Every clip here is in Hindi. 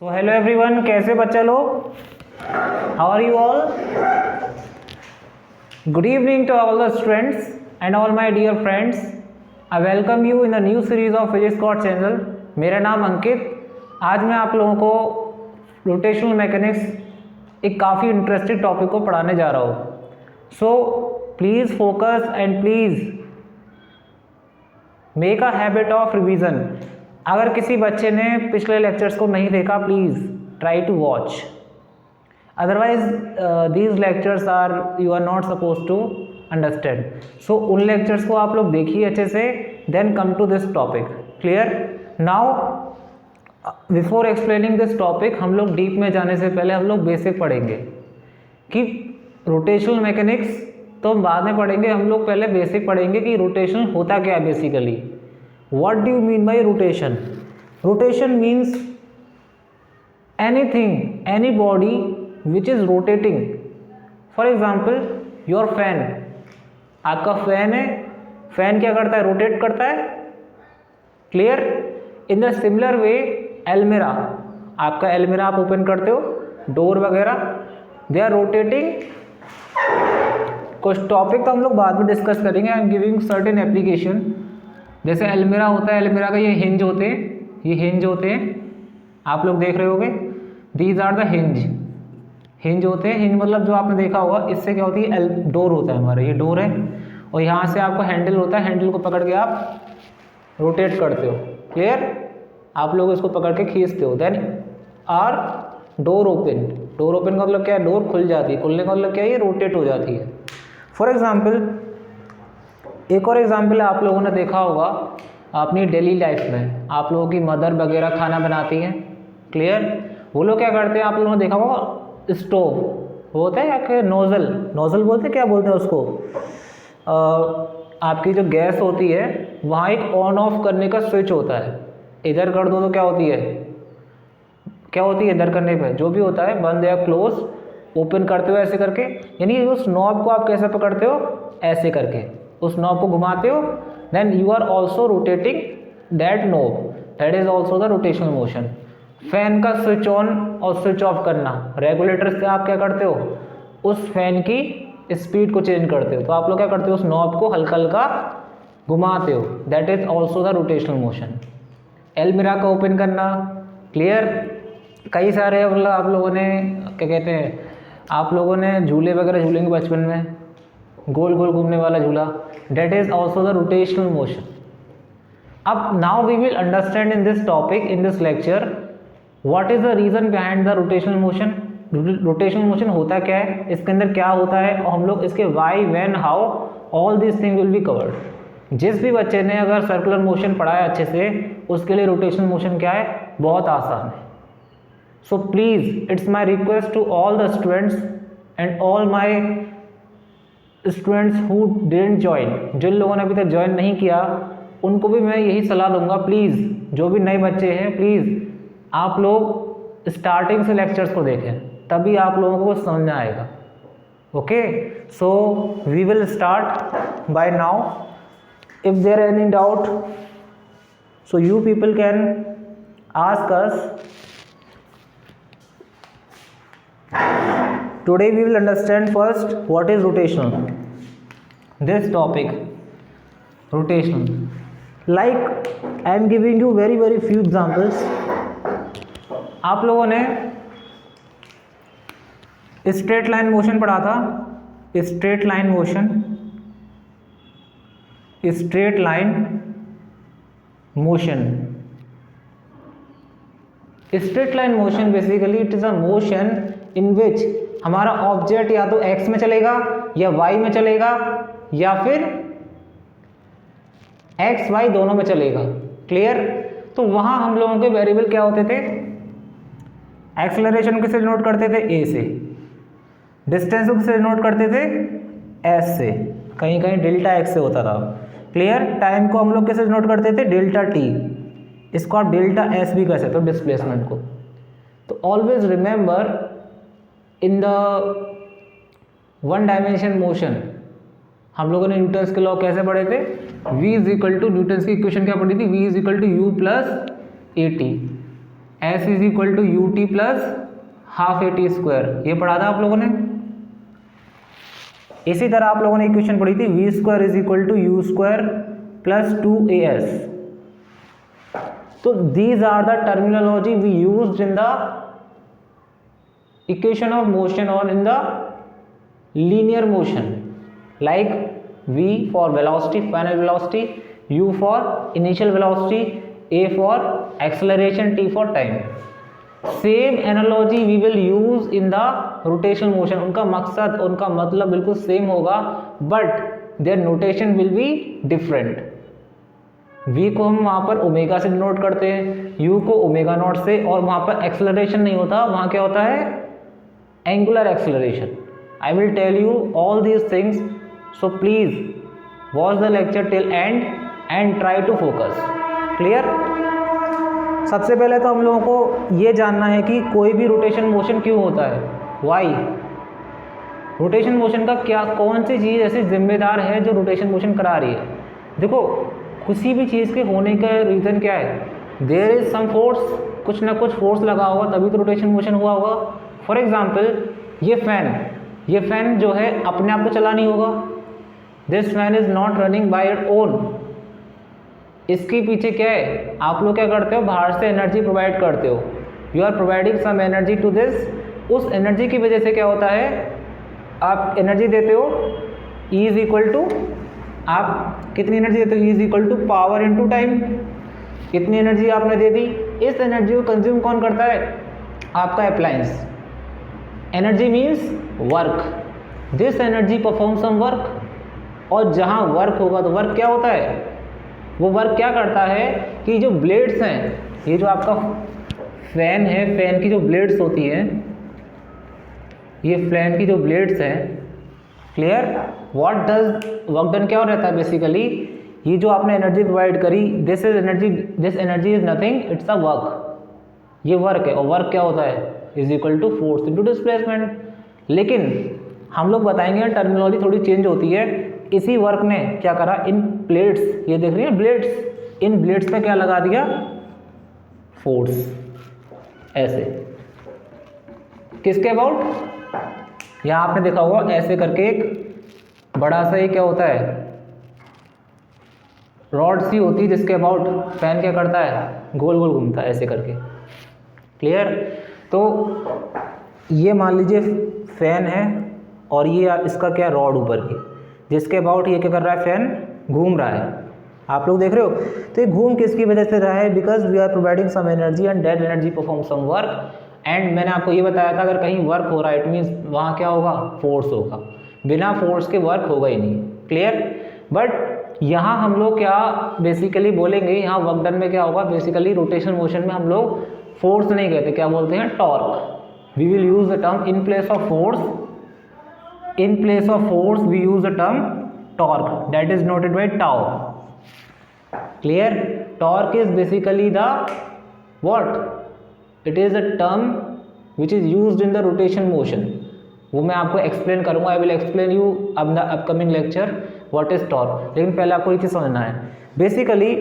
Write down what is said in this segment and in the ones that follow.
तो हेलो एवरीवन, कैसे बच्चा लोग? How are you all? Good evening to all the students and all my dear friends. I welcome you in the new series of physics code channel. मेरा नाम अंकित। आज मैं आप लोगों को रोटेशनल मैकेनिक्स एक काफ़ी इंटरेस्टिंग टॉपिक को पढ़ाने जा रहा हूँ। So please focus and please make a habit of revision. अगर किसी बच्चे ने पिछले लेक्चर्स को नहीं देखा, please try to watch, otherwise these lectures are you are not suppose to understand. So उन लेक्चर्स को आप लोग देखिए अच्छे से, then come to this topic. Clear? Now before explaining this topic, हम लोग डीप में जाने से पहले हम लोग बेसिक पढ़ेंगे कि रोटेशनल मैकेनिक्स तो हम बाद में पढ़ेंगे। हम लोग पहले बेसिक पढ़ेंगे कि रोटेशन होता क्या है basically. What do you mean by rotation? Rotation means anything, any body which is rotating. For example, your fan. आपका फैन है, फैन क्या करता है? रोटेट करता है। Clear? In the similar way एलमिरा, आपका एलमिरा आप ओपन करते हो, डोर वगैरह, दे आर रोटेटिंग। कुछ टॉपिक तो हम लोग बाद में डिस्कस करेंगे। I am giving certain application. जैसे एलमिरा होता है, एलमिरा का ये हिंज होते हैं, ये हिंज होते हैं, आप लोग देख रहे होगे, these are the hinge. Hinge होते हैं, हिंज मतलब जो आपने देखा होगा, इससे क्या होती है, डोर होता है हमारा, ये डोर है, और यहाँ से आपका हैंडल होता है, हैंडल को पकड़ के आप रोटेट करते हो। क्लियर? आप लोग इसको पकड़ के खींचते हो, then are door open. Door open का मतलब क्या है? डोर खुल जाती है। खुलने का मतलब क्या है? ये रोटेट हो जाती है। फॉर एग्जाम्पल, एक और एग्जाम्पल आप लोगों ने देखा होगा अपनी डेली लाइफ में, आप लोगों की मदर वगैरह खाना बनाती हैं। क्लियर? वो लोग क्या करते हैं, आप लोगों ने देखा होगा, स्टोव वो होता है या फिर नोज़ल, नोज़ल बोलते हैं, क्या बोलते हैं उसको, आपकी जो गैस होती है वहाँ एक ऑन ऑफ करने का स्विच होता है। इधर कर दो तो क्या होती है, क्या होती है इधर करने पे? जो भी होता है, बंद या क्लोज, ओपन करते हो ऐसे करके, यानी उस नॉब को आप कैसे पकड़ते हो? ऐसे करके उस नॉब को घुमाते हो, then you are also rotating that knob, that is also the rotational motion. Fan का स्विच ऑन और स्विच ऑफ करना, रेगुलेटर से आप क्या करते हो? उस फैन की स्पीड को चेंज करते हो। तो आप लोग क्या करते हो? उस नॉब को हल्का हल्का घुमाते हो, that is also the rotational motion. एलमिरा का ओपन करना। क्लियर? कई सारे मतलब आप लोगों ने क्या कहते हैं, आप लोगों ने झूले वगैरह झूलेंगे बचपन में, गोल गोल घूमने वाला झूला, that is also the rotational motion. अब now we will understand in this topic, in this lecture, what is the reason behind the rotational motion. Rotational motion होता क्या है, इसके अंदर क्या होता है, और हम लोग इसके why, when, how, all this thing will be covered. जिस भी बच्चे ने अगर सर्कुलर मोशन पढ़ा है अच्छे से, उसके लिए रोटेशनल मोशन क्या है, बहुत आसान है। So please, it's my request to all the students and all my students who didn't join, जिन लोगों ने अभी तक ज्वाइन नहीं किया, उनको भी मैं यही सलाह दूंगा, प्लीज़ जो भी नए बच्चे हैं, प्लीज़ आप लोग स्टार्टिंग से लेक्चर्स को देखें, तभी आप लोगों को समझ में आएगा। Okay, so we will start by now. If there any doubt, so you people can ask us. Today we will understand first what is rotational. This topic, rotational. Like I am giving you very few examples. आप लोगों ने स्ट्रेट लाइन मोशन पढ़ा था, straight line motion, straight line motion. Straight line motion basically it is a motion in which हमारा ऑब्जेक्ट या तो एक्स में चलेगा या वाई में चलेगा या फिर एक्स वाई दोनों में चलेगा। क्लियर? तो वहां हम लोगों के वेरिएबल क्या होते थे? एक्सेलरेशन किसे नोट करते थे? ए से। डिस्टेंस को किसे नोट करते थे? एस से। कहीं कहीं डेल्टा एक्स से होता था। क्लियर? टाइम को हम लोग किसे नोट करते थे? Delta T. इसको आप डेल्टा एस भी कह सकते हो, डिस्प्लेसमेंट को। तो always remember, in the one dimension motion हम लोगों ने न्यूटन्स के लॉ कैसे पढ़े थे? v is equal to, Newton's की इक्वेशन क्या पढ़ी थी? v is equal to u plus a t. S is equal to u t plus half a t square, ये पढ़ा था आप लोगों ने। इसी तरह आप लोगों ने इक्वेशन पढ़ी थी v square is equal to u square plus 2as। तो these are the terminology we used in the equation of motion और in the linear motion, like v for velocity, final velocity, u for initial velocity, a for acceleration, t for time. Same analogy we will use in the rotational motion. उनका मकसद, उनका मतलब बिल्कुल सेम होगा, but their notation will be different. v को हम वहाँ पर ओमेगा से डिनोट करते हैं, u को ओमेगा नॉट से, और वहाँ पर एक्सेलरेशन नहीं होता, वहाँ क्या होता है, angular acceleration. I will tell you all these things, so please watch the lecture till end and try to focus. Clear? सबसे पहले तो हम लोगों को ये जानना है कि कोई भी रोटेशन मोशन क्यों होता है, why? रोटेशन मोशन का क्या, कौन सी चीज़ ऐसी जिम्मेदार है जो रोटेशन मोशन करा रही है। देखो, किसी भी चीज़ के होने का रीज़न क्या है, देयर इज सम फोर्स, कुछ ना कुछ फोर्स लगा होगा तभी तो रोटेशन मोशन हुआ होगा। फॉर एग्जाम्पल ये फैन जो है अपने आप को चला नहीं होगा, this fan is not running by it own. इसके पीछे क्या है, आप लोग क्या करते हो, बाहर से एनर्जी प्रोवाइड करते हो, you are providing some energy to this. उस एनर्जी की वजह से क्या होता है, आप एनर्जी देते हो, E इज इक्वल टू, आप कितनी एनर्जी देते हो, E is equal to power into time. कितनी एनर्जी आपने दे दी, इस एनर्जी को कंज्यूम कौन करता है, आपका appliance. Energy means work, this energy perform some work, और जहाँ वर्क होगा तो वर्क क्या होता है, वो वर्क क्या करता है कि जो ब्लेड्स हैं, ये जो आपका फैन है, फैन की जो ब्लेड्स होती हैं, ये फैन की जो ब्लेड्स हैं, clear, what does work done, क्या हो रहता है बेसिकली, ये जो आपने एनर्जी प्रोवाइड करी, this energy is nothing, it's a work, ये वर्क है, और वर्क क्या होता है, is equal to force into displacement. लेकिन हम लोग बताएंगे टर्मिनोलॉजी थोड़ी चेंज होती है। इसी वर्क ने क्या करा, इन प्लेट्स, ये देख रही है ब्लेड्स, इन ब्लेड्स पे क्या लगा दिया, फोर्स, ऐसे। किसके अबाउट, यहाँ आपने देखा होगा ऐसे करके एक बड़ा सा ये क्या होता है, रॉड सी होती है, जिसके अबाउट फैन क्या करता है, गोल गोल घूमता है ऐसे करके। क्लियर? तो ये मान लीजिए फैन है, और ये इसका क्या, रॉड ऊपर की, जिसके अबाउट ये क्या कर रहा है, फैन घूम रहा है, आप लोग देख रहे हो। तो ये घूम किसकी वजह से रहा है, because we are providing some energy and that energy perform some work. And मैंने आपको ये बताया था, अगर कहीं वर्क हो रहा है, इट मीन्स वहाँ क्या होगा, फोर्स होगा, बिना फोर्स के वर्क होगा ही नहीं। क्लियर? बट यहाँ हम लोग क्या बेसिकली बोलेंगे, यहाँ वर्क डन में क्या होगा, बेसिकली रोटेशन मोशन में हम लोग फोर्स नहीं कहते, क्या बोलते हैं, torque. We will use the term in place of force, in place of force we use the term torque, that is denoted by tau. Clear? Torque is basically the what, it is a term which is used in the rotation motion. वो मैं आपको एक्सप्लेन करूँगा, आई विल एक्सप्लेन यू अब the upcoming lecture what is torque. लेकिन पहले आपको ये चीज़ समझना है, बेसिकली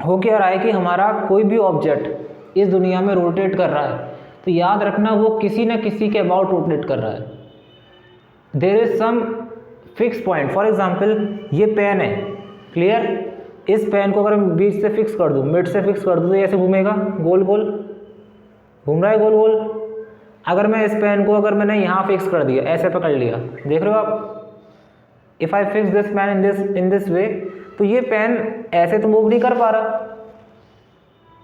हो क्या रहा है कि हमारा कोई भी ऑब्जेक्ट इस दुनिया में रोटेट कर रहा है, तो याद रखना वो किसी न किसी के अबाउट रोटेट कर रहा है। There is some fix point, for example ये पेन है, क्लियर, इस पेन को अगर मैं बीच से फिक्स कर दूँ, मिड से फिक्स कर दूँ, तो ऐसे घूमेगा, गोल गोल घूम रहा है, गोल गोल। अगर मैं इस पेन को, अगर मैंने यहाँ फिक्स कर दिया, ऐसे पकड़ लिया, देख रहे हो आप, if I fix this pain in this way, तो ये पेन ऐसे तो मूव नहीं कर पा रहा,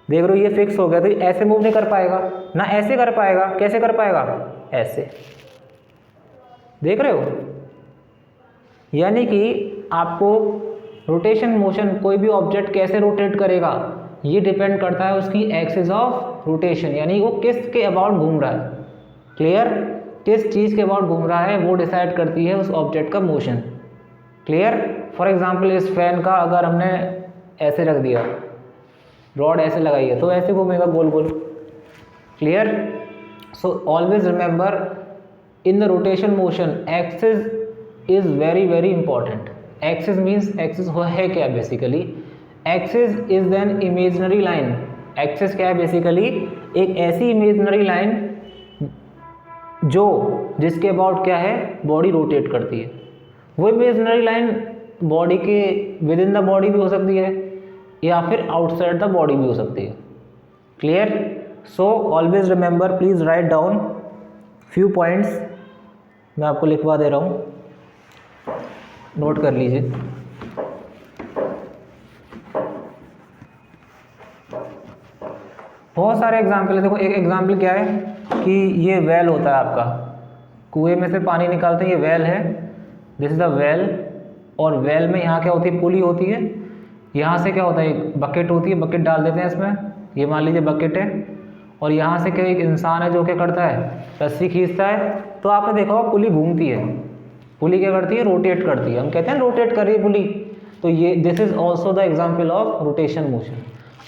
देख रहे हो, ये फिक्स हो गया, तो ऐसे मूव नहीं कर पाएगा ना, ऐसे कर पाएगा, कैसे कर पाएगा, ऐसे, देख रहे हो। यानी कि आपको रोटेशन मोशन, कोई भी ऑब्जेक्ट कैसे रोटेट करेगा, ये डिपेंड करता है उसकी एक्सिस ऑफ रोटेशन, यानी वो किस के अबाउट घूम रहा है। क्लियर? किस चीज़ के अबाउट घूम रहा है वो डिसाइड करती है उस ऑब्जेक्ट का मोशन। क्लियर? फॉर एग्जांपल इस फैन का अगर हमने ऐसे रख दिया, रॉड ऐसे लगाई है, तो ऐसे घूमेगा गोल गोल। Clear? So always remember, in the rotation motion axis is very very important. Axis means, axis है क्या basically, axis is an imaginary line axis क्या है बेसिकली, एक ऐसी इमेजिनरी लाइन जिसके अबाउट क्या है, बॉडी रोटेट करती है। वो इमेजिनरी लाइन बॉडी के विद इन द बॉडी भी हो सकती है या फिर आउटसाइड द बॉडी भी हो सकती है। Clear? So always remember, please write down few points, मैं आपको लिखवा दे रहा हूँ, नोट कर लीजिए। बहुत सारे एग्जाम्पल है। देखो एक एग्जाम्पल क्या है कि ये वेल होता है आपका, कुएं में से पानी निकालते हैं, ये वेल है, दिस इज द वेल। और वेल में यहाँ क्या होती है, पुली होती है। यहाँ से क्या होता है, एक बकेट होती है, बकेट डाल देते हैं इसमें, ये मान लीजिए बकेट है। और यहाँ से क्या एक इंसान है जो क्या करता है, रस्सी खींचता है। तो आपने देखा होगा पुली घूमती है, पुली क्या करती है, रोटेट करती है। हम कहते हैं रोटेट कर रही है पुली। तो ये this is also the example of rotation motion.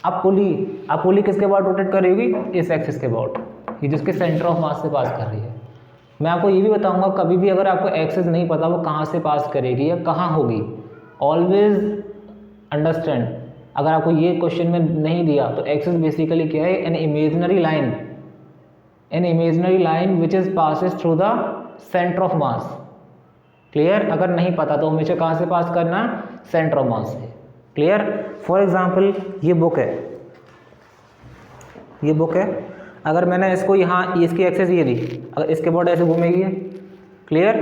अब पुली किसके अबाउट रोटेट कर रही होगी, इस एक्सिस के अबाउट, ये जिसके सेंटर ऑफ मास से पास कर रही है। मैं आपको ये भी बताऊंगा, कभी भी अगर आपको एक्सिस नहीं पता वो कहाँ से पास करेगी या कहाँ होगी, ऑलवेज अंडरस्टैंड। अगर आपको ये क्वेश्चन में नहीं दिया तो एक्सिस बेसिकली क्या है, an imaginary line which is passes through the centre of mass. Clear? अगर नहीं पता तो हमेशा कहाँ से पास करना, सेंटर ऑफ मास से। क्लियर? फॉर एग्जाम्पल ये बुक है, अगर मैंने इसको यहाँ, इसकी एक्सेस ये दी, अगर इसके बोर्ड ऐसे घूमेगी। क्लियर?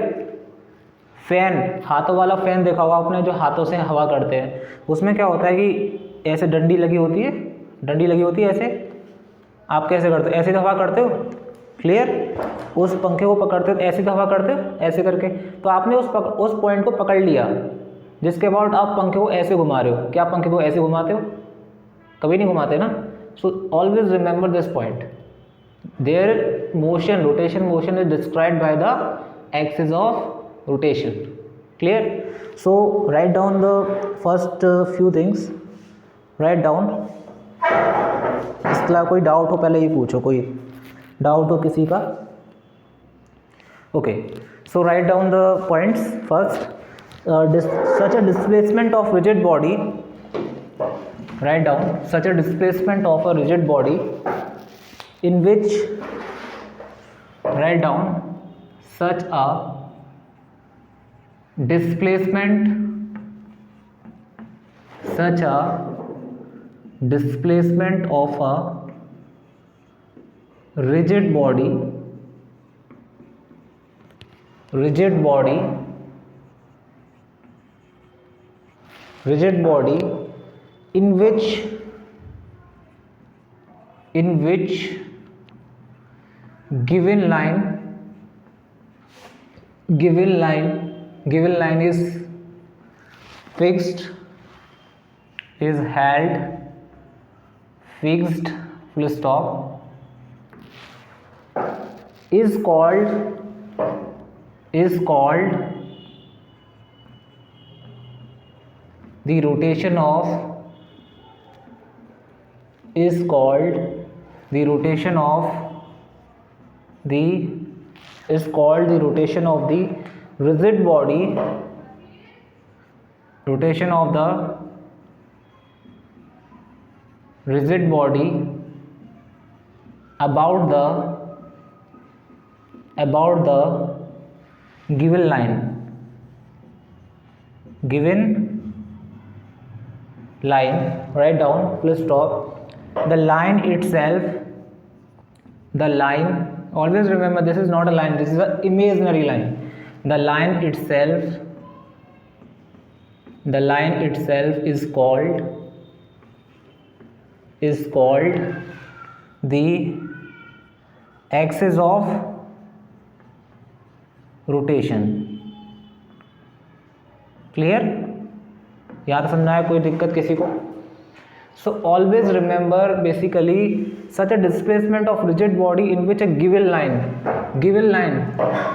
फैन, हाथों वाला फैन देखा होगा आपने, जो हाथों से हवा करते हैं, उसमें क्या होता है कि ऐसे डंडी लगी होती है ऐसे। आप कैसे करते हो, ऐसे तो हवा करते हो। क्लियर? उस पंखे को पकड़ते हो तो ऐसे तो हवा करते हो, ऐसे करके। तो आपने उस पॉइंट को पकड़ लिया जिसके अबाउट आप पंखे को ऐसे घुमा रहे हो। क्या आप पंखे को ऐसे घुमाते हो? कभी नहीं घुमाते ना। सो always remember this point, there motion, rotation motion is described by the axis of rotation. Clear? So write down the first few things, write down. इसके अलावा कोई डाउट हो पहले ये पूछो, कोई डाउट हो किसी का? Okay, so write down the points. First, such a displacement of rigid body, write down such a displacement of a rigid body in which, write down such a displacement of a rigid body in which given line is fixed, is held fixed, full stop, is called the rotation of the rigid body, rotation of the rigid body about the given line, write down, full stop. The line itself, always remember this is not a line, this is an imaginary line. The line itself is called the axis of rotation. Clear? याद समझना है, कोई दिक्कत किसी को? सो always remember basically such a displacement of rigid body in which a given line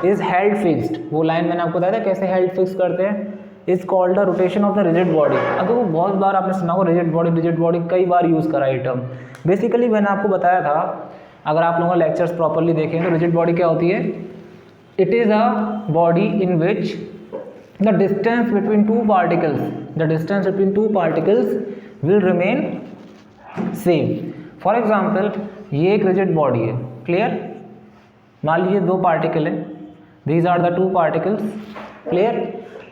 is held fixed. वो लाइन मैंने आपको बताया था कैसे हेल्ड फिक्स करते हैं, is called the rotation of the rigid body. अगर वो बहुत बार आपने सुना हो रिजिड बॉडी कई बार यूज़ करा है टर्म। बेसिकली मैंने आपको बताया था, अगर आप लोगों का लेक्चर्स प्रॉपरली देखें तो रिजिड बॉडी क्या होती है, it is a body in which the distance between two particles will remain same. For example ये एक रिजिड बॉडी है, क्लियर। मान लीजिए दो पार्टिकल हैं, these are the two particles, clear.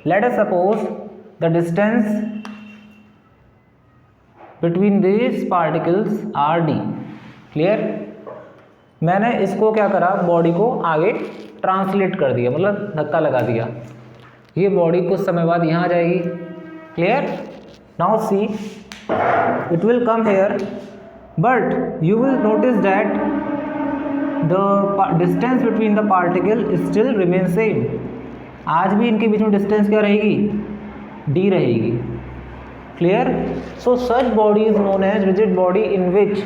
Let us suppose the distance between this particles are d, clear. मैंने इसको क्या करा, बॉडी को आगे ट्रांसलेट कर दिया, मतलब धक्का लगा दिया। ये बॉडी कुछ समय बाद यहाँ आ जाएगी, clear. Now C it will come here, but you will notice that the distance between the particle still remains same. आज भी इनके बीच में डिस्टेंस क्या रहेगी, d रहेगी, clear. So such body is known as rigid body in which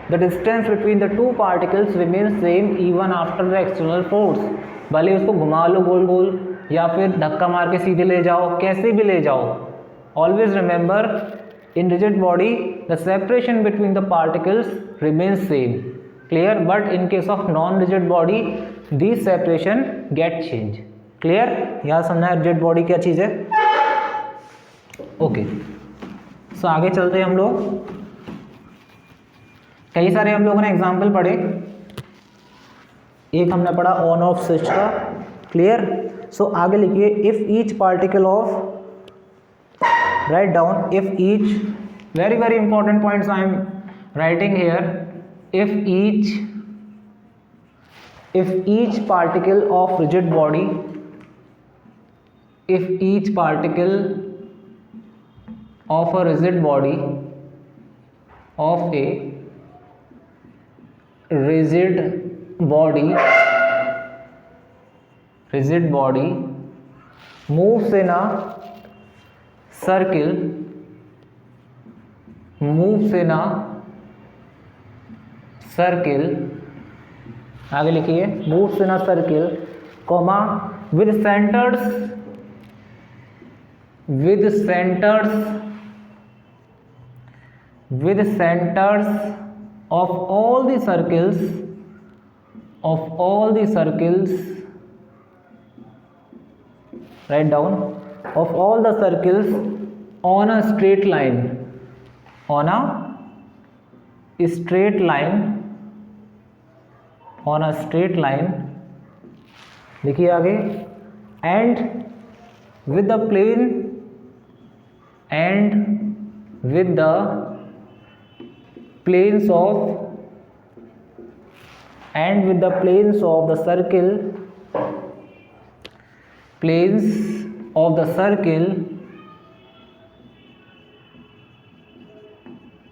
the distance between the two particles remains same even after the external force. भले उसको घुमा लो गोल गोल या फिर धक्का मार के सीधे ले जाओ, कैसे भी ले जाओ, always remember in rigid body the separation between the particles remains same, clear. But in case of non rigid body these separation get change, clear. यहाँ समझना है rigid body क्या चीज़ है, ओके। सो आगे चलते हैं हम लोग। कई सारे हम लोगों ने एग्जाम्पल पढ़े, एक हमने पढ़ा ऑन ऑफ स्विच का, क्लियर। सो आगे लिखिए, if each particle of, write down, if each, very very important points I am writing here, if each particle of rigid body, if each particle of a rigid body, of a rigid body moves in a circle, आगे लिखिए, moves in a circle, comma, with centers of all the circles write down, of all the circles on a straight line, लिखिए आगे, and with the planes of the circle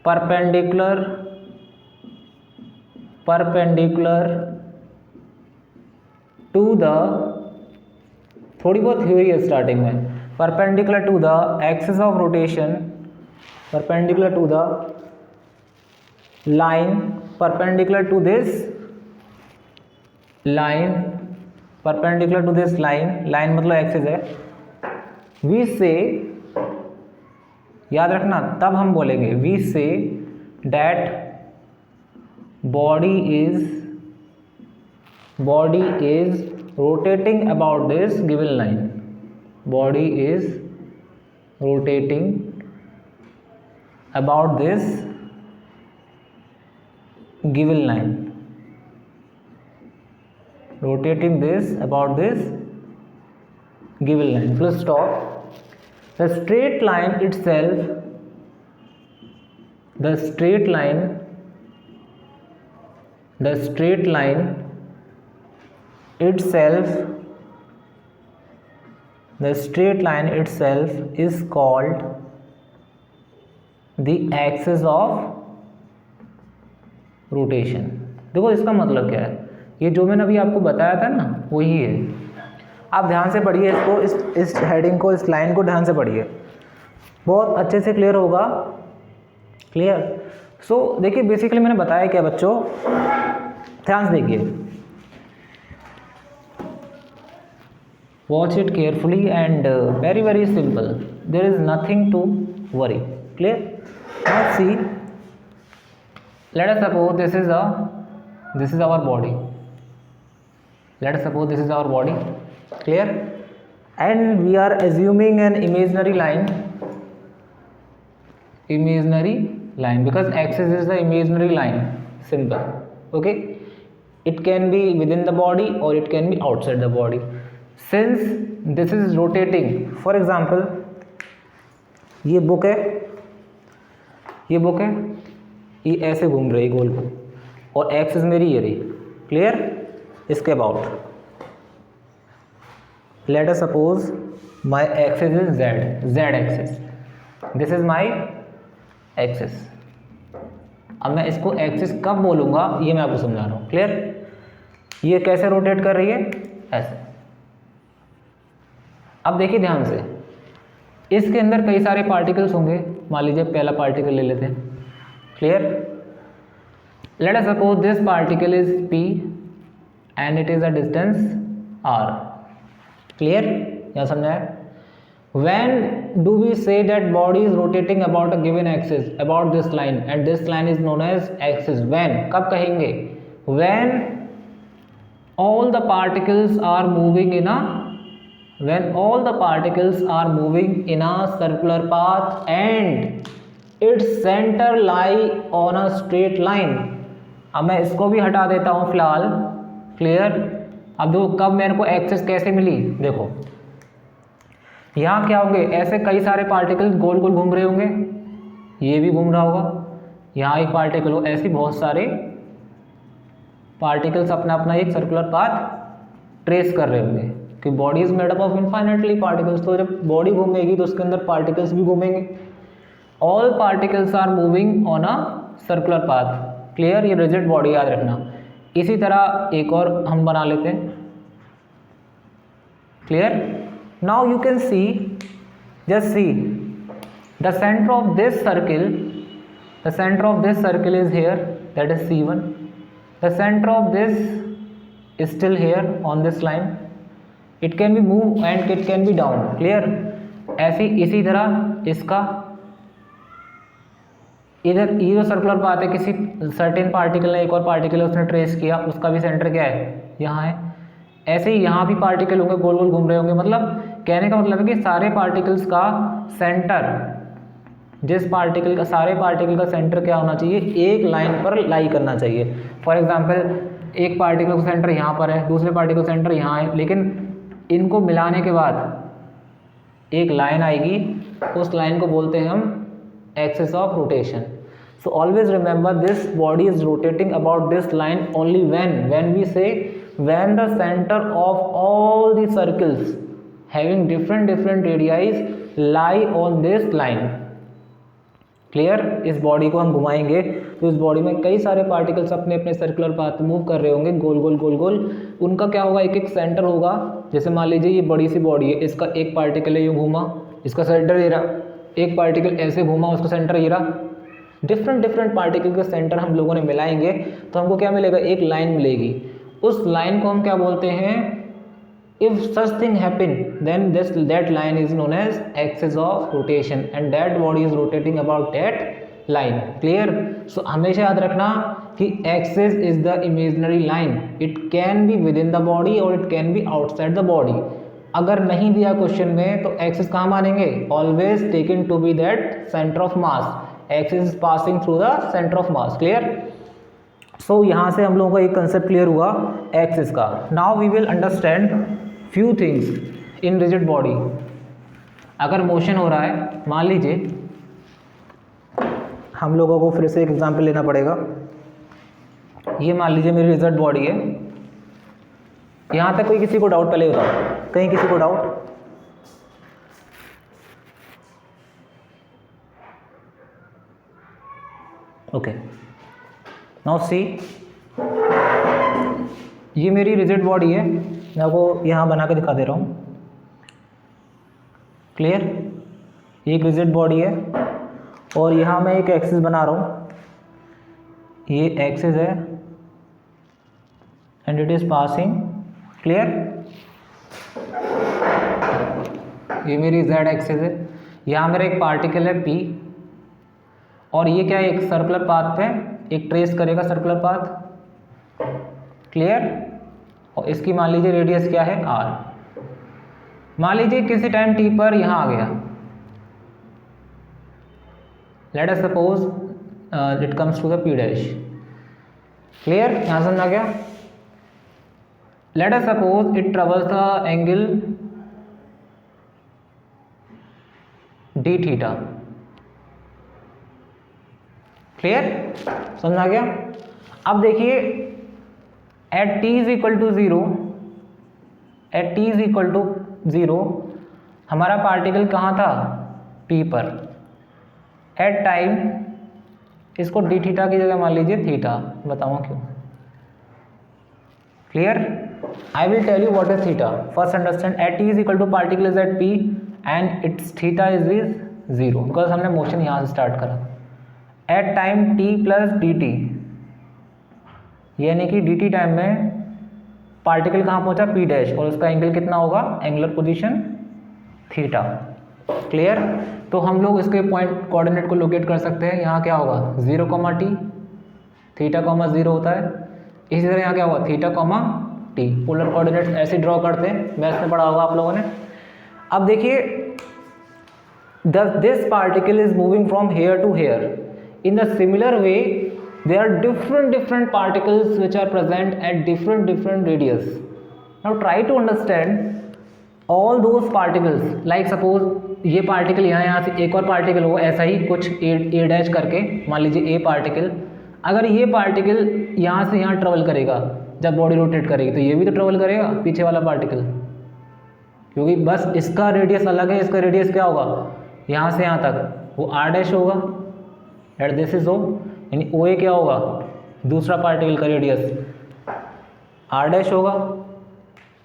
perpendicular to the, थोड़ी बहुत थ्योरी है स्टार्टिंग में, perpendicular to the axis of rotation, perpendicular to the line, perpendicular to this line मतलब एक्सिस है। we say, याद रखना, तब हम बोलेंगे we say that body is rotating about this given line, body is rotating about this given line, rotating this about this given line, full stop. The straight line itself is called the axis of rotation. देखो इसका मतलब क्या है, ये जो मैंने अभी आपको बताया था ना वही है। आप ध्यान से पढ़िए इसको, इस हेडिंग को, इस लाइन को ध्यान से पढ़िए, बहुत अच्छे से क्लियर होगा, क्लियर। सो देखिए बेसिकली मैंने बताया क्या बच्चों, ध्यान से देखिए, watch it carefully and very very simple, there is nothing to worry, clear. Now see, let us suppose this is our body, let us suppose this is our body, clear, and we are assuming an imaginary line because axis is the imaginary line. Simple. Okay, it can be within the body or it can be outside the body. Since this is rotating, for example ये बुक है, ये ऐसे घूम रही गोल को और एक्सिस मेरी ये रही. क्लियर? इसके about late us suppose my axis is Z axis. This is my axis. अब मैं इसको एक्सिस कब बोलूँगा ये मैं आपको समझा रहा हूँ. क्लियर? ये कैसे रोटेट कर रही है? ऐसे. अब देखिए ध्यान से, इसके अंदर कई सारे पार्टिकल्स होंगे. मान लीजिए पहला पार्टिकल ले लेते हैं. Clear? Let us suppose this particle is P and it is a distance R. Clear? यहाँ समझा है? When do we say that body is rotating about a given axis, about this line, and this line is known as axis? When? कब कहेंगे? When all the particles are moving in a circular path and its center lie on a straight line. अब मैं इसको भी हटा देता हूँ फिलहाल. क्लियर? अब देखो कब मेरे को एक्सिस कैसे मिली. देखो यहाँ क्या होंगे, ऐसे कई सारे पार्टिकल्स गोल गोल घूम रहे होंगे. ये भी घूम रहा होगा. यहाँ एक पार्टिकल हो, ऐसे बहुत सारे पार्टिकल्स अपना अपना एक सर्कुलर पाथ ट्रेस कर रहे होंगे. कि body is made up of infinitely particles. तो जब बॉडी घूमेगी तो उसके अंदर पार्टिकल्स भी घूमेंगे. All particles are moving on a circular path. Clear? ये रिजिड बॉडी याद रखना. इसी तरह एक और हम बना लेते हैं. Clear? Now you can see, just see, the center of this circle is here, that is C1. The center of this is still here on this line. It can be moved and it can be down. Clear? ऐसी इसी तरह इसका इधर ये जो सर्कुलर पाथ है, किसी सर्टेन पार्टिकल ने एक और पार्टिकल उसने ट्रेस किया, उसका भी सेंटर क्या है? यहाँ है. ऐसे ही यहाँ भी पार्टिकल होंगे, गोल गोल घूम रहे होंगे. मतलब कहने का मतलब है कि सारे पार्टिकल्स का सेंटर, सारे पार्टिकल का सेंटर क्या होना चाहिए? एक लाइन पर लाई करना चाहिए. फॉर एग्जांपल एक पार्टिकल का सेंटर यहाँ पर है, दूसरे पार्टिकल का सेंटर यहाँ है, लेकिन इनको मिलाने के बाद एक लाइन आएगी. उस लाइन को बोलते हैं हम axis of rotation. So always remember this body is rotating about this line only when we say when the center of all the circles having different radii lie on this line. Clear? इस बॉडी को हम घुमाएंगे तो इस बॉडी में कई सारे पार्टिकल्स अपने अपने सर्कुलर पाथ मूव कर रहे होंगे, गोल गोल गोल गोल. उनका क्या होगा? एक एक सेंटर होगा. जैसे मान लीजिए ये बड़ी सी बॉडी है, इसका एक पार्टिकल है, ये घूमा, इसका सेंटर ये रहा. एक पार्टिकल ऐसे घूमा, उसका सेंटर ये रहा. डिफरेंट पार्टिकल के सेंटर हम लोगों ने मिलाएंगे तो हमको क्या मिलेगा? एक लाइन मिलेगी. उस लाइन को हम क्या बोलते हैं? If such thing happen then that line is known as axis of rotation and that body is rotating about that line. Clear? सो हमेशा याद रखना कि axis is the imaginary line. It can be within the body or it can be outside the body. अगर नहीं दिया क्वेश्चन में तो एक्सिस कहाँ मानेंगे? Always taken to be that centre of mass. Axis is passing through the centre of mass. Clear? So यहाँ से हम लोगों का एक कंसेप्ट क्लियर हुआ एक्सिस का. Now we will understand few things in rigid body. अगर मोशन हो रहा है, मान लीजिए हम लोगों को फिर से एक एग्जांपल लेना पड़ेगा. ये मान लीजिए मेरी रिजिड बॉडी है. यहाँ तक कोई किसी को डाउट? पहले बताओ, कहीं किसी को डाउट? ओके, नाउ सी, ये मेरी रिजिड बॉडी है. मैं आपको यहाँ बना के दिखा दे रहा हूँ. क्लियर? ये एक रिजिड बॉडी है और यहाँ मैं एक एक्सिस बना रहा हूँ. ये एक्सिस है and it is passing. Clear? ये मेरी जेड एक्सिस है. यहाँ मेरा एक पार्टिकल है P और ये क्या है? एक सर्कुलर पाथ पे एक ट्रेस करेगा सर्कुलर पाथ. क्लियर? और इसकी मान लीजिए रेडियस क्या है? R. मान लीजिए किसी टाइम t पर यहाँ आ गया. Let us suppose it comes to the p dash. Clear, यहाँ समझ आ गया। Let us suppose it travels the angle d theta. Clear, समझ आ गया। अब देखिए at t is equal to zero, at t is equal to zero हमारा पार्टिकल कहाँ था, p पर। एट टाइम इसको डी थीटा की जगह मान लीजिए थीटा, बताऊँ क्यों। Clear, I will tell you what is theta. First understand at t is equal to particle is at p and its theta is zero, because हमने मोशन यहाँ से स्टार्ट करा। At time t plus d t, यानी कि dt टाइम में पार्टिकल कहाँ पहुँचा, p डैश, और उसका एंगल कितना होगा, एंगुलर पोजीशन थीटा। क्लियर, तो हम लोग इसके पॉइंट कोऑर्डिनेट को लोकेट कर सकते हैं। यहाँ क्या होगा 0, t, थीटा, 0 होता है। इसी तरह यहाँ क्या होगा थीटा, t। पोलर कोऑर्डिनेट्स ऐसे ड्रॉ करते हैं, मैथ्स में पढ़ा होगा आप लोगों ने। अब देखिए this particle is moving from here to here. In the similar way, there are different particles which are present at different radius. Now try to understand all those particles. Like suppose ये पार्टिकल यहाँ से एक और पार्टिकल हो, ऐसा ही कुछ a डैश करके मान लीजिए a पार्टिकल। अगर ये पार्टिकल यहाँ से यहाँ ट्रेवल करेगा, जब बॉडी रोटेट करेगी तो ये भी तो ट्रेवल करेगा पीछे वाला पार्टिकल, क्योंकि बस इसका रेडियस अलग है, इसका रेडियस क्या होगा यहाँ से यहाँ तक, वो r डैश होगा। एट दिस इज O, यानी OA क्या होगा, दूसरा पार्टिकल का रेडियस r डैश होगा।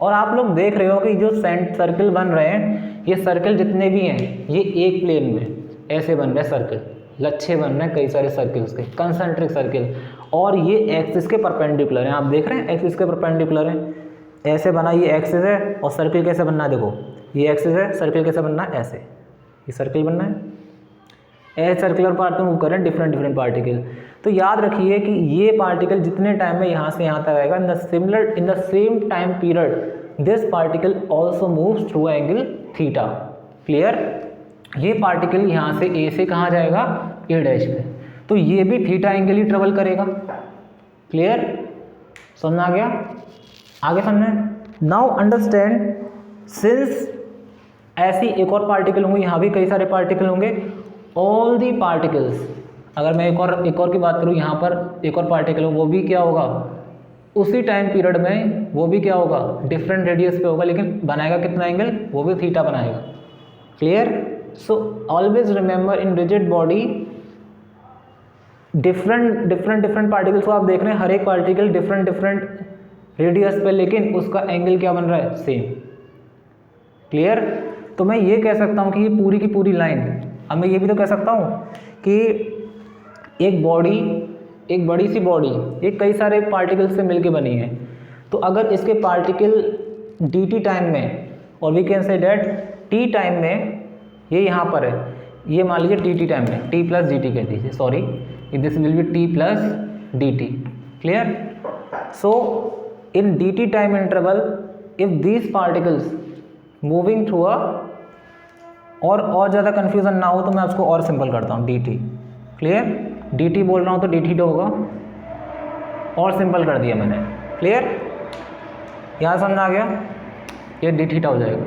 और आप लोग देख रहे हो कि जो सर्कल बन रहे हैं, ये सर्कल जितने भी हैं ये एक प्लेन में ऐसे बन रहे हैं सर्कल, लच्छे बन रहे हैं कई सारे सर्कल्स के, कंसंट्रिक सर्कल, और ये एक्सिस के परपेंडिकुलर हैं। आप देख रहे हैं एक्सिस के परपेंडिकुलर हैं, ऐसे बना, ये एक्सिस है, और सर्कल कैसे बनना है, देखो ये एक्सिस है, सर्कल कैसे बनना है, ऐसे ये सर्कल बनना है, ऐसे सर्कुलर पार्ट में मूव कर रहे हैं डिफरेंट पार्टिकल। तो याद रखिए कि ये पार्टिकल जितने टाइम में यहाँ से यहाँ तक आएगा, in the same time period this particle also moves through angle theta. Clear, ये पार्टिकल यहाँ से ए से कहाँ जाएगा, ए डैश पे, तो ये भी थीटा एंगल ही ट्रेवल करेगा। क्लियर, समझ आ गया, आगे समझना है। नाउ अंडरस्टैंड, सिंस ऐसी एक और पार्टिकल होंगे, यहाँ भी कई सारे पार्टिकल होंगे, ऑल दी पार्टिकल्स, अगर मैं एक और की बात करूँ, यहाँ पर एक और पार्टिकल हो, वो भी क्या होगा उसी टाइम पीरियड में, वो भी क्या होगा डिफरेंट रेडियस पे होगा, लेकिन बनाएगा कितना एंगल, वो भी थीटा बनाएगा। Clear, so always remember in rigid body different particles को आप देख रहे हैं, हर एक पार्टिकल डिफरेंट रेडियस पे, लेकिन उसका एंगल क्या बन रहा है, सेम। क्लियर, तो मैं ये कह सकता हूँ कि ये पूरी की पूरी लाइन, अब मैं ये भी तो कह सकता हूँ कि एक बड़ी सी बॉडी ये कई सारे पार्टिकल्स से मिलके बनी है, तो अगर इसके पार्टिकल dt टाइम में, और we can say that t time में, ये यहाँ पर है, ये मान लीजिए dt टाइम में, t प्लस dt कह दीजिए, sorry this will be t plus dt। Clear, so in dt time interval if these particles moving through a, और ज़्यादा कन्फ्यूज़न ना हो तो मैं उसको और सिंपल करता हूँ, dt। क्लियर, dt बोल रहा हूँ तो dt थीटा होगा, और सिंपल कर दिया मैंने। क्लियर, यहाँ समझ आ गया, ये d थीटा हो जाएगा,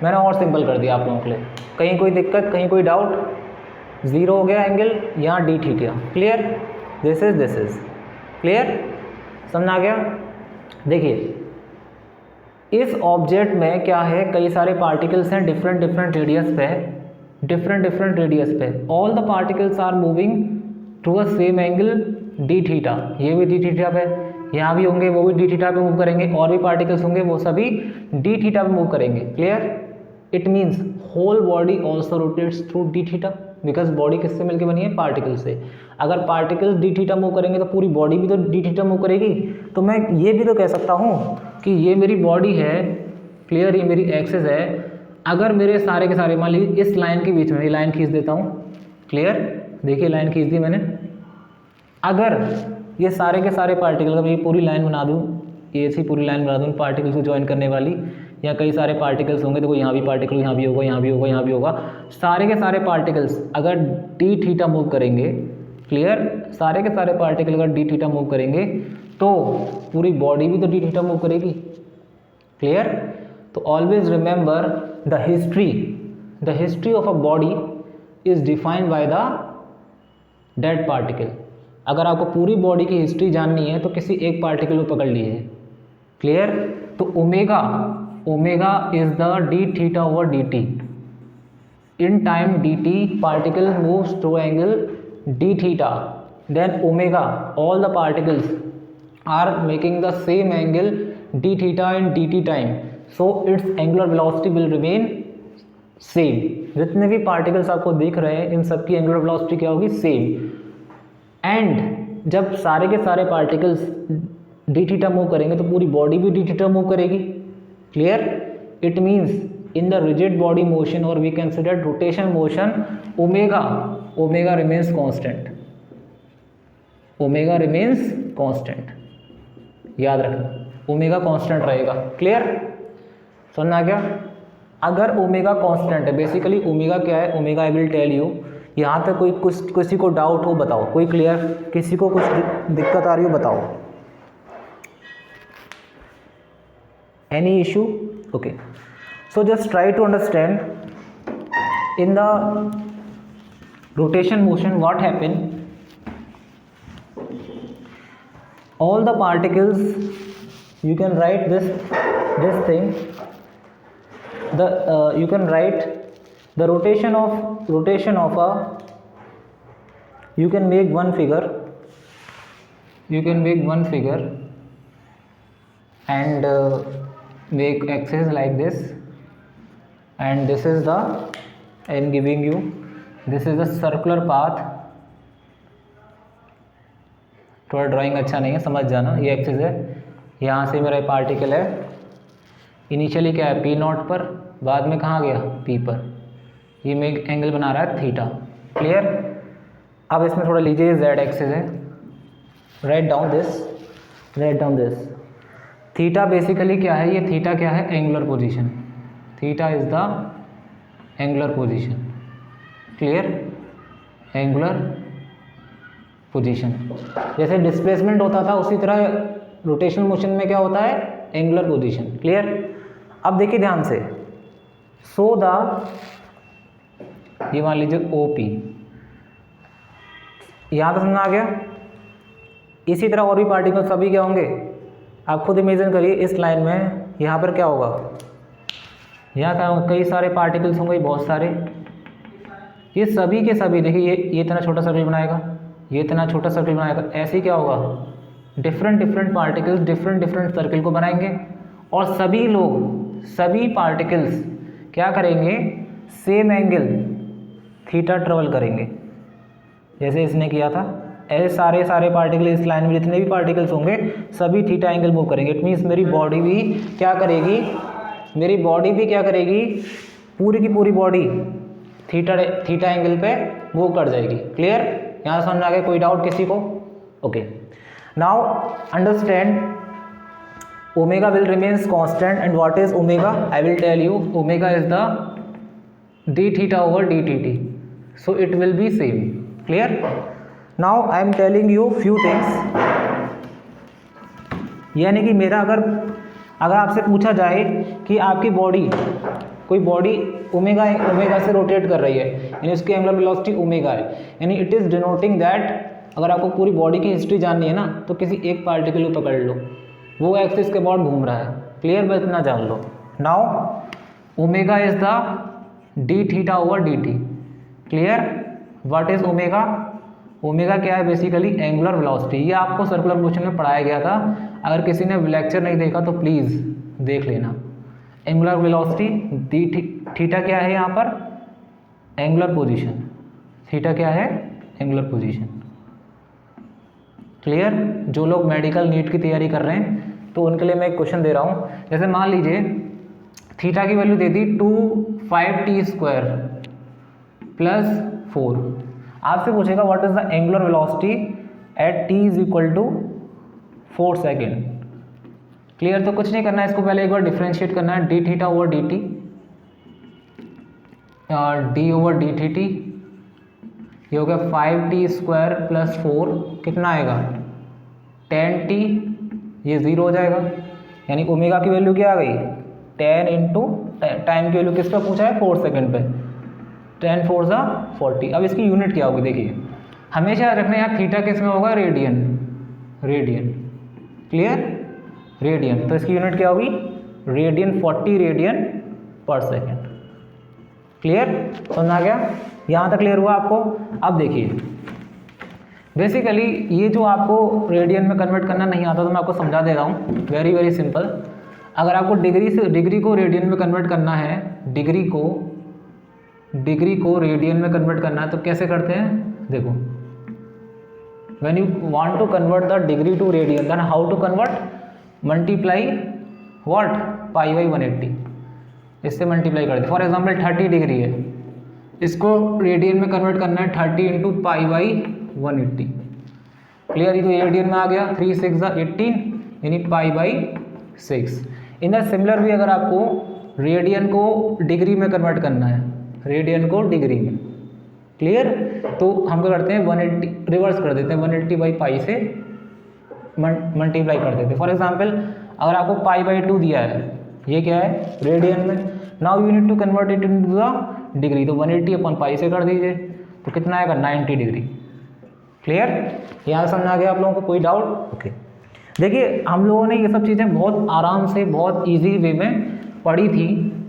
मैंने और सिंपल कर दिया आप लोगों के लिए। कहीं कोई दिक्कत, कहीं कोई डाउट, 0 हो गया एंगल, यहाँ d theta. Clear, this is clear, समझ आ गया। देखिए इस ऑब्जेक्ट में क्या है, कई सारे पार्टिकल्स हैं डिफरेंट रेडियस पे, डिफरेंट रेडियस पे, all the particles are moving to a same angle d theta. ये भी डी थीटा पे, यहाँ भी होंगे वो भी डी थीटा पे मूव करेंगे, और भी पार्टिकल्स होंगे वो सभी डी थीटा पे मूव करेंगे। Clear, it means whole body also rotates through d theta, because body किससे मिलकर बनी है, पार्टिकल से। अगर पार्टिकल्स डी थीटा मूव करेंगे तो पूरी बॉडी भी तो डी थीटा मूव करेगी। तो मैं ये भी तो कह सकता हूँ कि ये मेरी बॉडी है, क्लियर, ये मेरी एक्सिस है, अगर मेरे सारे के सारे मान लीजिए इस लाइन के बीच में, ये लाइन खींच देता हूँ। क्लियर, देखिए लाइन खींच दी मैंने, अगर ये सारे के सारे पार्टिकल, अगर ये पूरी लाइन बना दूँ, ये ऐसी पूरी लाइन बना दूँ पार्टिकल्स को ज्वाइन करने वाली, या कई सारे पार्टिकल्स होंगे, देखो यहाँ भी पार्टिकल, यहाँ भी होगा, यहाँ भी होगा, यहाँ भी होगा, सारे के सारे पार्टिकल्स अगर डी थीटा मूव करेंगे, क्लियर, सारे के सारे पार्टिकल अगर डी थीटा मूव करेंगे तो पूरी बॉडी भी तो डी थीटा मूव करेगी, क्लियर। तो always remember the history of a body is defined by the dead particle. अगर आपको पूरी बॉडी की हिस्ट्री जाननी है तो किसी एक पार्टिकल को पकड़ लीजिए, क्लियर। तो omega is the d theta over d t. In time d t particle moves to angle d theta, then omega all the particles are making the same angle d theta in d t time, so its angular velocity will remain same. जितने भी पार्टिकल्स आपको दिख रहे हैं इन सबकी एंगुलर वेलोसिटी क्या होगी, सेम। एंड जब सारे के सारे पार्टिकल्स डी थीटा मूव करेंगे तो पूरी बॉडी भी डी थीटा मूव करेगी, clear. It means in the rigid body motion और we consider rotation motion omega remains constant, omega remains constant, याद रखना ओमेगा कांस्टेंट रहेगा, क्लियर। समझ आ गया। अगर ओमेगा कांस्टेंट है, बेसिकली ओमेगा क्या है, omega I will tell you. यहाँ तक किसी को डाउट हो बताओ, कोई क्लियर, किसी को कुछ दिक्कत आ रही हो बताओ, any issue, okay. So just try to understand in the rotation motion what happen, all the particles, you can write this thing, you can write the rotation of a, you can make one figure and make axis like this, and this is the, I am giving you, this is the circular path। थोड़ा ड्राइंग अच्छा नहीं है, समझ जाना। ये एक्सिस है, यहाँ से मेरा पार्टिकल है, इनिशियली क्या है पी नॉट पर, बाद में कहाँ गया पी पर, ये में एंगल बना रहा है थीटा, क्लियर। अब इसमें थोड़ा लीजिए, जेड एक्सिस है, write down this, theta basically क्या है, ये थीटा क्या है, angular position, theta is the angular position, clear, angular position. जैसे डिस्प्लेसमेंट होता था उसी तरह रोटेशन मोशन में क्या होता है, एंगुलर पोजीशन, क्लियर। अब देखिए ध्यान से, सो द, ये मान लीजिए ओ पी, यहाँ तो समझ आ गया। इसी तरह और भी पार्टिकल सभी क्या होंगे, आप खुद इमेजिन करिए, इस लाइन में यहाँ पर क्या होगा, यहाँ क्या होगा, कई सारे पार्टिकल्स होंगे, बहुत सारे, ये सभी के सभी देखिए, ये इतना छोटा सर्कल बनाएगा, ये इतना छोटा सर्कल बनाएगा, ऐसे ही क्या होगा, डिफरेंट पार्टिकल्स डिफरेंट सर्कल को बनाएंगे, और सभी पार्टिकल्स क्या करेंगे, सेम एंगल थीटा ट्रेवल करेंगे, जैसे इसने किया था। ऐसे सारे पार्टिकल इस लाइन में जितने भी पार्टिकल्स होंगे सभी थीटा एंगल मूव करेंगे। इट मीन्स मेरी बॉडी भी क्या करेगी, पूरी की पूरी बॉडी थीटा एंगल पे मूव कर जाएगी, क्लियर। यहाँ समझ आ गया, कोई डाउट किसी को, okay. Now understand, omega will remains constant, and what is omega, I will tell you, omega is the d theta over d t t, so it will be same, clear. Now I am telling you few things, यानी कि मेरा अगर आपसे पूछा जाए कि आपकी कोई बॉडी ओमेगा से रोटेट कर रही है, यानी उसकी एंगुलर वेलोसिटी ओमेगा है, यानी इट इज़ डिनोटिंग दैट अगर आपको पूरी बॉडी की हिस्ट्री जाननी है ना तो किसी एक पार्टिकल को पकड़ लो, वो एक्सिस के अबाउट घूम रहा है, क्लियर, बस इतना जान लो। Now omega is the d theta over d t, clear. What is omega, omega क्या है, बेसिकली एंगुलर वेलोसिटी। ये आपको सर्कुलर मोशन में पढ़ाया गया था, अगर किसी ने लेक्चर नहीं देखा तो प्लीज़ देख लेना। एंगुलर वेलोसिटी, डी थीटा क्या है यहाँ पर, एंगुलर पोजीशन, थीटा क्या है, एंगुलर पोजीशन, क्लियर। जो लोग मेडिकल नीट की तैयारी कर रहे हैं तो उनके लिए मैं एक क्वेश्चन दे रहा हूँ। जैसे मान लीजिए थीटा की वैल्यू दे दी 2/5t² प्लस 4, आपसे पूछेगा what is the angular velocity at t is equal to 4 second, clear. तो कुछ नहीं करना है, इसको पहले एक बार डिफ्रेंशिएट करना है, D theta over d T, D over D थी टी, ये हो गया 5t² प्लस 4, कितना आएगा 10t, ये 0 हो जाएगा। यानी ओमेगा की वैल्यू क्या आ गई 10 इंटू टाइम की वैल्यू किस पे पूछा है 4 सेकेंड पे, 10 4 सा 40। अब इसकी यूनिट क्या होगी देखिए, हमेशा याद रखना यहाँ थीटा किस में होगा रेडियन, रेडियन, क्लियर, रेडियन। तो इसकी यूनिट क्या होगी रेडियन, 40 रेडियन पर सेकेंड, क्लियर, समझ आ गया, यहाँ तक क्लियर हुआ आपको। अब देखिए बेसिकली ये जो आपको रेडियन में कन्वर्ट करना नहीं आता तो मैं आपको समझा दे रहा हूँ, वेरी वेरी सिंपल। अगर आपको डिग्री को रेडियन में कन्वर्ट करना है, डिग्री को रेडियन में कन्वर्ट करना है तो कैसे करते हैं, देखो when you want to convert the degree to radian then how to convert, multiply what pi by 180, इससे मल्टीप्लाई कर दे। फॉर एग्जांपल 30 डिग्री है, इसको रेडियन में कन्वर्ट करना है 30 इंटू पाई बाई 180, क्लियर। ये तो रेडियन में आ गया, 3 6 18 यानी pi by 6। In the similar वे अगर आपको रेडियन को डिग्री में कन्वर्ट करना है, रेडियन को डिग्री में, क्लियर, तो हम क्या करते हैं 180 रिवर्स कर देते हैं, 180 बाई पाई से मल्टीप्लाई कर देते हैं। फॉर एग्जांपल अगर आपको पाई बाई 2 दिया है, ये क्या है रेडियन में, now you need to convert it into the degree, तो 180 अपन पाई से कर दीजिए तो कितना आएगा 90 डिग्री, क्लियर। यहाँ समझ आ गया आप लोगों को, कोई डाउट, ओके। देखिए हम लोगों ने ये सब चीज़ें बहुत आराम से बहुत इजी वे में पढ़ी थी,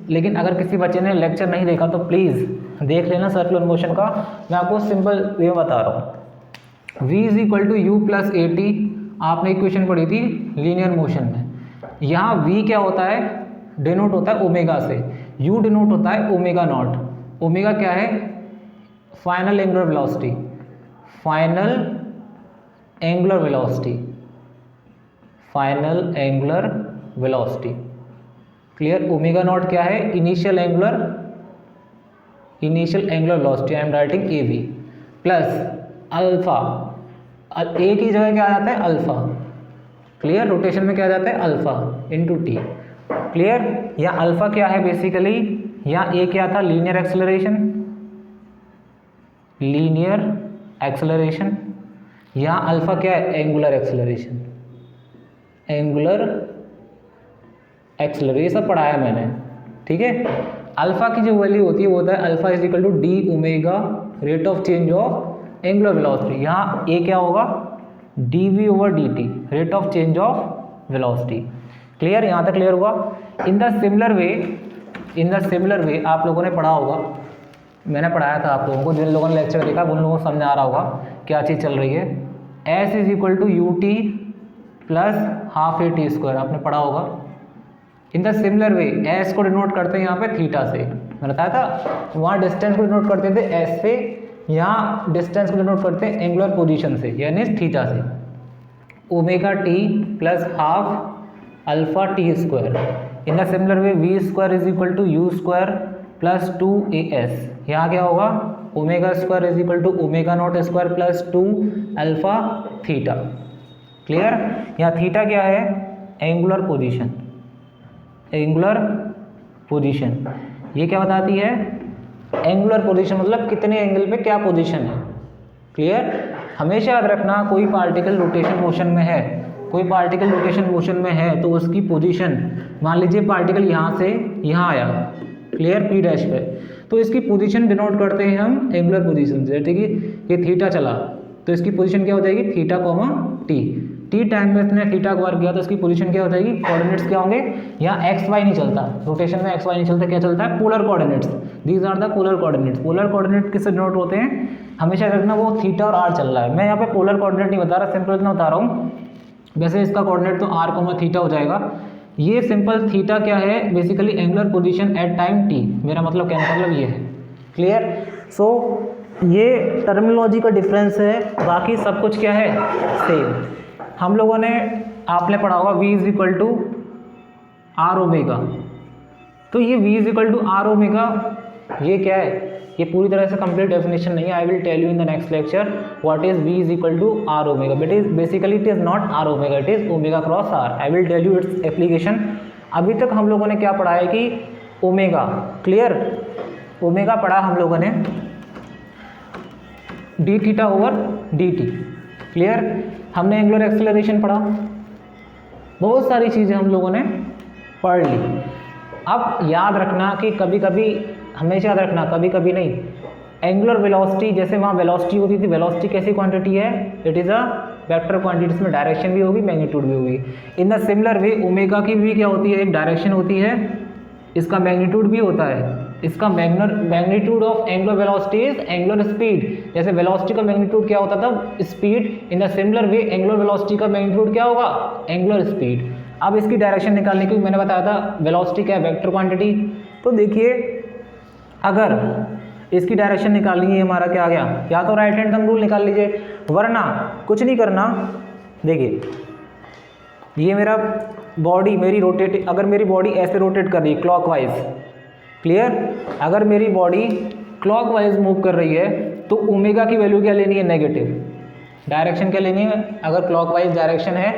लेकिन अगर किसी बच्चे ने लेक्चर नहीं देखा तो प्लीज़ देख लेना सर्कुलर मोशन का, मैं आपको सिंपल वे बता रहा हूँ। v is equal to u plus a t, आपने इक्वेशन पढ़ी थी लीनियर मोशन में, यहाँ v क्या होता है डिनोट होता है ओमेगा से, u डिनोट होता है ओमेगा नॉट। ओमेगा क्या है final angular velocity, final angular velocity, final angular velocity, clear. Omega not क्या है initial angular velocity, I am writing a v, plus alpha, a की जगह क्या आ जाता है अल्फा, क्लियर, रोटेशन में क्या आ जाता है अल्फा इंटू टी, क्लियर। या अल्फा क्या है बेसिकली, यहाँ ए क्या था लीनियर एक्सेलरेशन, लीनियर एक्सेलरेशन, यहाँ अल्फा क्या है एंगुलर एक्सेलरेशन, एंगुलर एक्सेलरेशन, ये सब पढ़ाया मैंने, ठीक है। अल्फा की जो वैल्यू होती है वो होता है alpha is equal to d omega rate of change of angular velocity, यहाँ ए क्या होगा d v over d t rate of change of velocity, clear, यहाँ तक क्लियर हुआ। इन द सिमिलर वे आप लोगों ने पढ़ा होगा, मैंने पढ़ाया था आप लोगों को, जिन लोगों ने लेक्चर देखा उन लोगों को समझ आ रहा होगा क्या चीज़ चल रही है। S is equal to u t plus half a t square, आपने पढ़ा होगा। In the similar way s को डिनोट करते हैं यहाँ पे थीटा से, मैंने बताया था, वहाँ डिस्टेंस को डिनोट करते थे एस से, यहाँ डिस्टेंस को डिनोट करते हैं एंगुलर पोजीशन से यानी थीटा से। Omega t plus half alpha t square, in the similar way v square is equal to u square plus 2as, यहाँ क्या होगा omega square is equal to omega naught square plus 2 alpha theta, clear. यहाँ थीटा क्या है एंगुलर पोजीशन, एंगुलर पोजीशन, ये क्या बताती है एंगुलर पोजीशन मतलब कितने एंगल पे क्या पोजीशन है, क्लियर। हमेशा याद रखना कोई पार्टिकल रोटेशन मोशन में है, कोई पार्टिकल रोटेशन मोशन में है तो उसकी पोजीशन, मान लीजिए पार्टिकल यहाँ से यहाँ आया, क्लियर, पी डैश पे, तो इसकी पोजीशन डिनोट करते हैं हम एंगुलर पोजीशन से, ठीक है। ये थीटा चला तो इसकी पोजीशन क्या हो जाएगी theta comma T, T time में इसने थीटा को वर्क किया तो इसकी पोजीशन क्या हो जाएगी, कोऑर्डिनेट्स क्या होंगे, यहाँ एक्स वाई नहीं चलता, रोटेशन में एक्स वाई नहीं चलता, क्या चलता है polar coordinates, these are the polar coordinates. Polar coordinate किससे डिनोट होते हैं, हमेशा रखना वो थीटा और आर चल रहा है, मैं यहाँ पे पोलर कोऑर्डिनेट नहीं बता रहा, सिंपल इतना बता रहा हूँ, वैसे इसका कोऑर्डिनेट तो आर कोमा थीटा हो जाएगा। ये सिंपल थीटा क्या है basically angular position at time t, मेरा मतलब कहने का मतलब ये है, क्लियर। सो ये टर्मिनोलॉजी का डिफरेंस है, बाकी सब कुछ क्या है सेम। हम लोगों ने आपने पढ़ा होगा v is equal to r omega, तो ये v is equal to r omega ये क्या है ये पूरी तरह से कंप्लीट डेफिनेशन नहीं है. I will tell you in the next lecture what is v is equal to r omega. But is basically it is not r omega, it is omega cross r. I will tell you its application. अभी तक हम लोगों ने क्या पढ़ा है कि ओमेगा, क्लियर, ओमेगा पढ़ा हम लोगों ने D theta over d t, clear. हमने एंगुलर एक्सेलरेशन पढ़ा, बहुत सारी चीज़ें हम लोगों ने पढ़ ली. अब याद रखना कि कभी कभी, हमेशा याद रखना, कभी कभी नहीं, एंगुलर वेलोसिटी जैसे वहाँ वेलोसिटी होती थी, वेलोसिटी कैसी क्वांटिटी है, it is a vector quantity. इसमें डायरेक्शन भी होगी, मैग्नीट्यूड भी होगी. इन द सिमिलर वे ओमेगा की भी क्या होती है, एक डायरेक्शन होती है, इसका मैग्नीट्यूड भी होता है. इसका magnitude of angular velocity is angular speed. जैसे वेलोसिटी का मैग्नीट्यूड क्या होता था, speed. In the similar way angular velocity का मैग्नीट्यूड क्या होगा, एंगुलर स्पीड. अब इसकी डायरेक्शन निकालने की मैंने बताया था, वेलोसिटी क्या है, वेक्टर क्वांटिटी. तो देखिए अगर इसकी डायरेक्शन निकालनी है, हमारा क्या आ गया, या तो राइट हैंड थंब रूल निकाल लीजिए, वरना कुछ नहीं करना. देखिए ये मेरा बॉडी, मेरी रोटेट, अगर मेरी बॉडी ऐसे रोटेट कर रही है क्लॉकवाइज, क्लियर, अगर मेरी बॉडी क्लॉकवाइज मूव कर रही है तो ओमेगा की वैल्यू क्या लेनी है, नेगेटिव. डायरेक्शन क्या लेनी है, अगर क्लॉकवाइज डायरेक्शन है,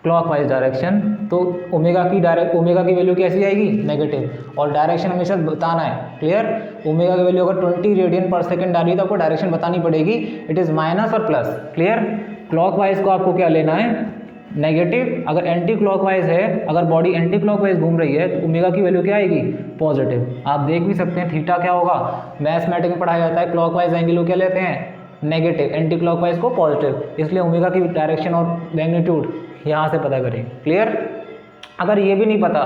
क्लॉकवाइज डायरेक्शन, तो ओमेगा की वैल्यू कैसी आएगी, नेगेटिव. और डायरेक्शन हमेशा बताना है, क्लियर. ओमेगा की वैल्यू अगर 20 रेडियन पर सेकंड डाली है तो आपको डायरेक्शन बतानी पड़ेगी, इट इज़ माइनस और प्लस, क्लियर. क्लॉकवाइज को आपको क्या लेना है, नेगेटिव. अगर एंटी क्लॉकवाइज है, अगर बॉडी एंटी क्लॉकवाइज घूम रही है तो ओमेगा की वैल्यू क्या आएगी, पॉजिटिव. आप देख भी सकते हैं थीटा क्या होगा, मैथमेटिक्स में पढ़ाया जाता है, क्लॉकवाइज एंगल को क्या लेते हैं, नेगेटिव, एंटी क्लॉकवाइज को पॉजिटिव. इसलिए ओमेगा की डायरेक्शन और मैग्नीट्यूड यहाँ से पता करें, क्लियर. अगर ये भी नहीं पता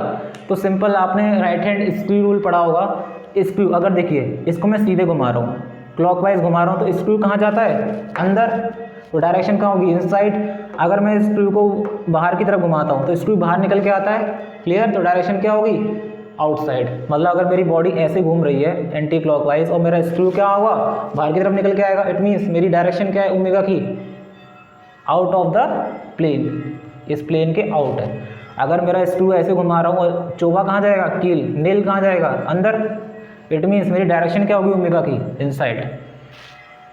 तो सिंपल आपने राइट हैंड स्क्रू रूल पढ़ा होगा. स्क्रू, अगर देखिए इसको मैं सीधे घुमा रहा हूँ, क्लॉकवाइज घुमा रहा हूँ, तो स्क्रू कहाँ जाता है, अंदर, तो डायरेक्शन कहाँ होगी, इनसाइड. अगर मैं स्क्रू को बाहर की तरफ घुमाता हूँ तो स्क्रू बाहर निकल के आता है, क्लियर. तो डायरेक्शन क्या होगी, आउटसाइड. मतलब अगर मेरी बॉडी ऐसे घूम रही है एंटी क्लॉकवाइज और मेरा स्क्रू क्या होगा, बाहर की तरफ निकल के आएगा, इट मीन्स मेरी डायरेक्शन क्या है, ओमेगा की, आउट ऑफ द प्लेन, इस प्लेन के आउट है. अगर मेरा स्क्रू ऐसे घुमा रहा हूँ और चोभा कहाँ जाएगा, कील, नेल कहाँ जाएगा, अंदर, इट मीन्स मेरी डायरेक्शन क्या होगी, ओमेगा की, इनसाइड.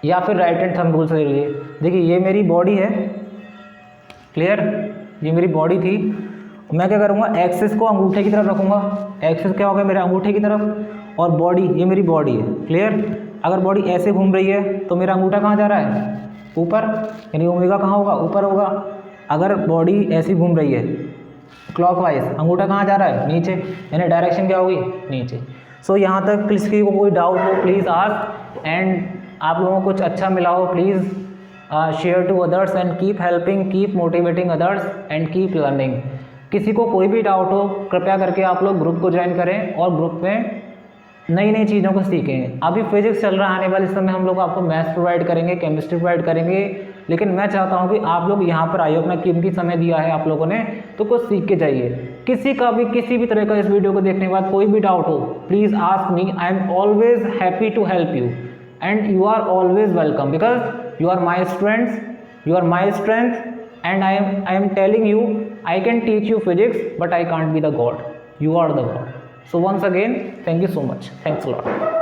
या फिर राइट हैंड थंब रूल से ले लिए. देखिए ये मेरी बॉडी है, क्लियर, ये मेरी बॉडी थी. मैं क्या करूँगा, एक्सिस को अंगूठे की तरफ रखूँगा. एक्सिस क्या होगा, मेरे अंगूठे की तरफ, और बॉडी, ये मेरी बॉडी है, क्लियर. अगर बॉडी ऐसे घूम रही है तो मेरा अंगूठा कहाँ जा रहा है, ऊपर, यानी ओमेगा कहाँ होगा, ऊपर होगा. अगर बॉडी ऐसी घूम रही है क्लॉकवाइज, अंगूठा कहाँ जा रहा है, नीचे, यानी डायरेक्शन क्या होगी, नीचे. सो यहाँ तक किसी को कोई डाउट हो प्लीज़ आस्क. एंड आप लोगों को कुछ अच्छा मिला हो please share to others and keep helping, keep motivating others and keep learning. किसी को कोई भी डाउट हो कृपया करके आप लोग ग्रुप को ज्वाइन करें और ग्रुप में नई नई चीज़ों को सीखें. अभी फिजिक्स चल रहा है, आने वाले समय हम लोग आपको मैथ्स प्रोवाइड करेंगे, केमिस्ट्री प्रोवाइड करेंगे. लेकिन मैं चाहता हूँ कि आप लोग यहाँ पर आइए, अपना कीमती समय दिया है आप लोगों ने, तो कुछ सीख के जाइए. किसी का भी किसी भी तरह का इस वीडियो को देखने के बाद कोई भी डाउट हो please ask me. I am always happy to help you and you are always welcome because you are my students, you are my strength. And I am telling you, I can teach you physics, but I can't be the God. You are the God. So once again, thank you so much. Thanks a lot.